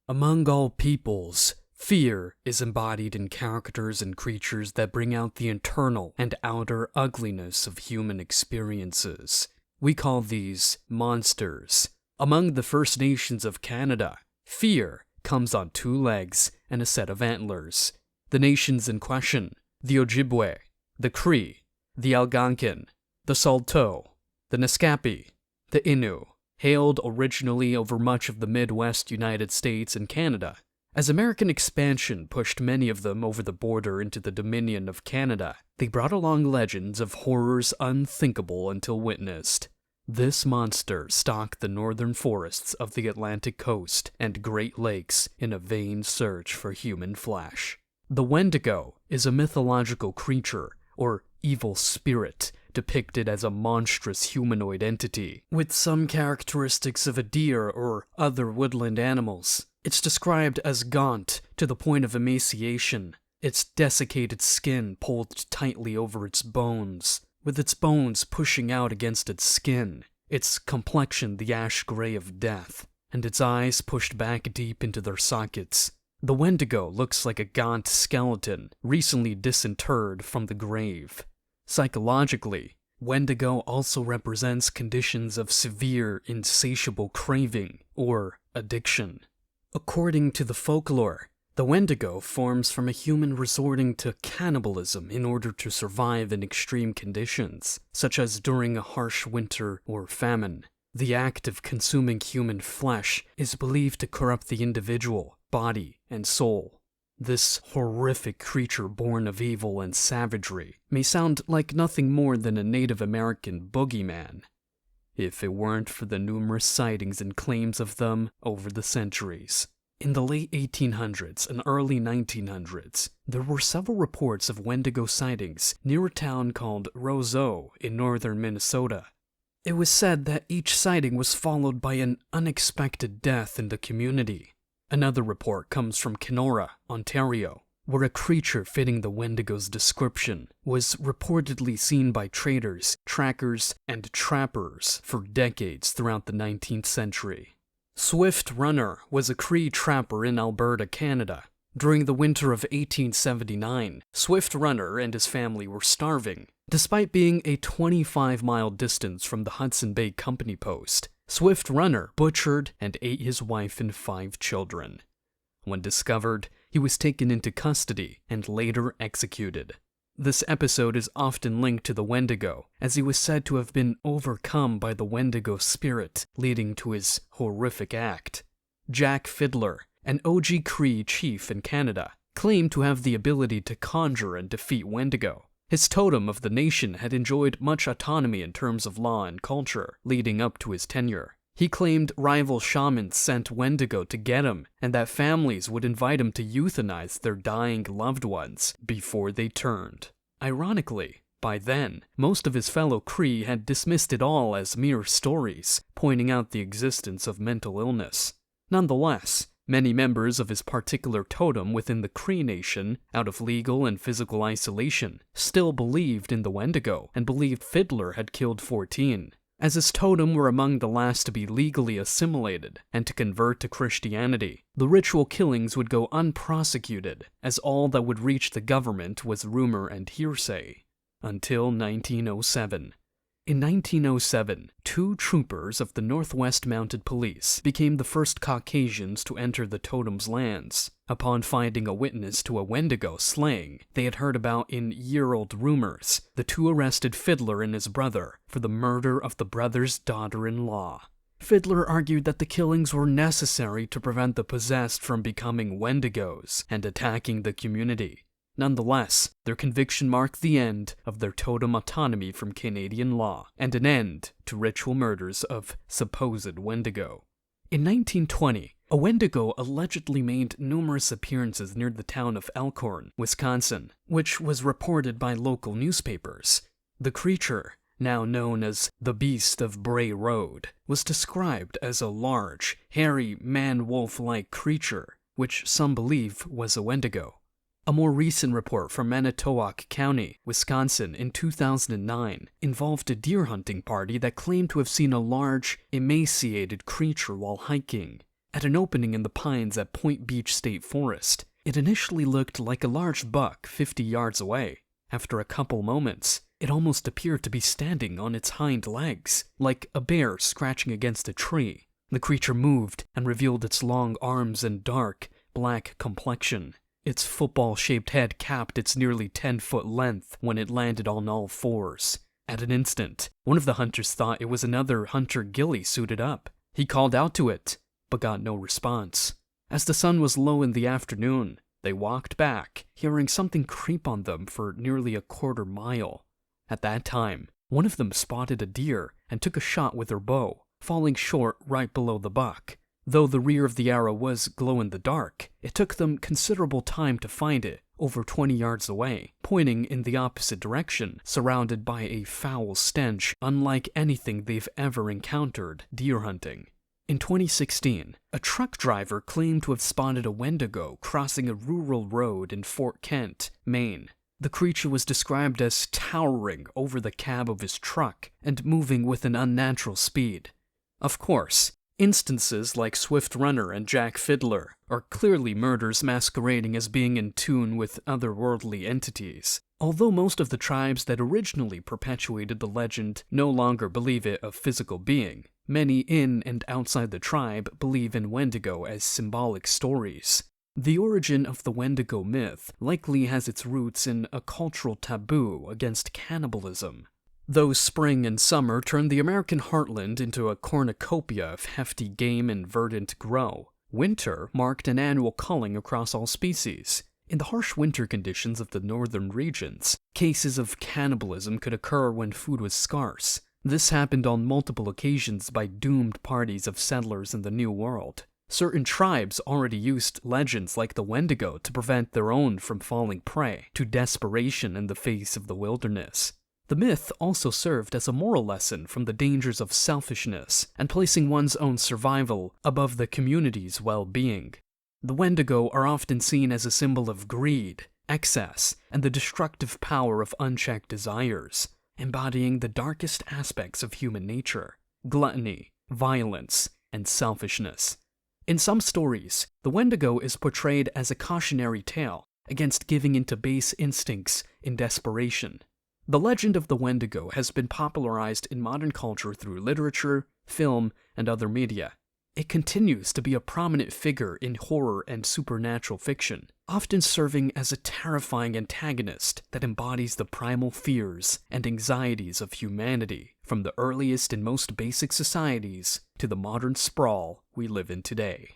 Among all peoples, fear is embodied in characters and creatures that bring out the internal and outer ugliness of human experiences. We call these monsters. Among the First Nations of Canada, fear comes on two legs and a set of antlers. The nations in question, the Ojibwe, the Cree, the Algonquin, the Saulteaux, the Naskapi, the Innu, hailed originally over much of the Midwest United States and Canada. As American expansion pushed many of them over the border into the Dominion of Canada, they brought along legends of horrors unthinkable until witnessed. This monster stalked the northern forests of the Atlantic coast and Great Lakes in a vain search for human flesh. The Wendigo is a mythological creature, or evil spirit, depicted as a monstrous humanoid entity, with some characteristics of a deer or other woodland animals. It's described as gaunt to the point of emaciation, its desiccated skin pulled tightly over its bones, with its bones pushing out against its skin, its complexion the ash gray of death, and its eyes pushed back deep into their sockets. The Wendigo looks like a gaunt skeleton recently disinterred from the grave. Psychologically, Wendigo also represents conditions of severe, insatiable craving or addiction. According to the folklore, the Wendigo forms from a human resorting to cannibalism in order to survive in extreme conditions, such as during a harsh winter or famine. The act of consuming human flesh is believed to corrupt the individual, body, and soul. This horrific creature born of evil and savagery may sound like nothing more than a Native American boogeyman, if it weren't for the numerous sightings and claims of them over the centuries. In the late 1800s and early 1900s, there were several reports of Wendigo sightings near a town called Roseau in northern Minnesota. It was said that each sighting was followed by an unexpected death in the community. Another report comes from Kenora, Ontario, where a creature fitting the Wendigo's description was reportedly seen by traders, trackers, and trappers for decades throughout the 19th century. Swift Runner was a Cree trapper in Alberta, Canada. During the winter of 1879, Swift Runner and his family were starving. Despite being a 25-mile distance from the Hudson Bay Company post, Swift Runner butchered and ate his wife and 5 children. When discovered, he was taken into custody and later executed. This episode is often linked to the Wendigo, as he was said to have been overcome by the Wendigo spirit, leading to his horrific act. Jack Fiddler, an OG Cree chief in Canada, claimed to have the ability to conjure and defeat Wendigo. His totem of the nation had enjoyed much autonomy in terms of law and culture, leading up to his tenure. He claimed rival shamans sent Wendigo to get him, and that families would invite him to euthanize their dying loved ones before they turned. Ironically, by then, most of his fellow Cree had dismissed it all as mere stories, pointing out the existence of mental illness. Nonetheless, many members of his particular totem within the Cree Nation, out of legal and physical isolation, still believed in the Wendigo and believed Fiddler had killed 14. As his totem were among the last to be legally assimilated and to convert to Christianity, the ritual killings would go unprosecuted, as all that would reach the government was rumor and hearsay. Until 1907. In 1907, 2 troopers of the Northwest Mounted Police became the first Caucasians to enter the totem's lands. Upon finding a witness to a Wendigo slaying they had heard about in year-old rumors, the 2 arrested Fiddler and his brother for the murder of the brother's daughter-in-law. Fiddler argued that the killings were necessary to prevent the possessed from becoming Wendigos and attacking the community. Nonetheless, their conviction marked the end of their totem autonomy from Canadian law, and an end to ritual murders of supposed Wendigo. In 1920, a Wendigo allegedly made numerous appearances near the town of Elkhorn, Wisconsin, which was reported by local newspapers. The creature, now known as the Beast of Bray Road, was described as a large, hairy, man-wolf-like creature, which some believe was a Wendigo. A more recent report from Manitowoc County, Wisconsin in 2009 involved a deer hunting party that claimed to have seen a large, emaciated creature while hiking. at an opening in the pines at Point Beach State Forest. It initially looked like a large buck 50 yards away. After a couple moments, it almost appeared to be standing on its hind legs, like a bear scratching against a tree. The creature moved and revealed its long arms and dark, black complexion. Its football-shaped head capped its nearly 10-foot length when it landed on all fours. At an instant, one of the hunters thought it was another hunter ghillie suited up. He called out to it, but got no response. As the sun was low in the afternoon, they walked back, hearing something creep on them for nearly a quarter mile. At that time, one of them spotted a deer and took a shot with her bow, falling short right below the buck. Though the rear of the arrow was glow-in-the-dark, it took them considerable time to find it, over 20 yards away, pointing in the opposite direction, surrounded by a foul stench unlike anything they've ever encountered deer hunting. In 2016, a truck driver claimed to have spotted a Wendigo crossing a rural road in Fort Kent, Maine. The creature was described as towering over the cab of his truck and moving with an unnatural speed. Of course, instances like Swift Runner and Jack Fiddler are clearly murders masquerading as being in tune with otherworldly entities. Although most of the tribes that originally perpetuated the legend no longer believe it a physical being, many in and outside the tribe believe in Wendigo as symbolic stories. The origin of the Wendigo myth likely has its roots in a cultural taboo against cannibalism. Though spring and summer turned the American heartland into a cornucopia of hefty game and verdant grow, winter marked an annual culling across all species. In the harsh winter conditions of the northern regions, cases of cannibalism could occur when food was scarce. This happened on multiple occasions by doomed parties of settlers in the New World. Certain tribes already used legends like the Wendigo to prevent their own from falling prey to desperation in the face of the wilderness. The myth also served as a moral lesson from the dangers of selfishness and placing one's own survival above the community's well-being. The Wendigo are often seen as a symbol of greed, excess, and the destructive power of unchecked desires, embodying the darkest aspects of human nature: gluttony, violence, and selfishness. In some stories, the Wendigo is portrayed as a cautionary tale against giving into base instincts in desperation. The legend of the Wendigo has been popularized in modern culture through literature, film, and other media. It continues to be a prominent figure in horror and supernatural fiction, often serving as a terrifying antagonist that embodies the primal fears and anxieties of humanity, from the earliest and most basic societies to the modern sprawl we live in today.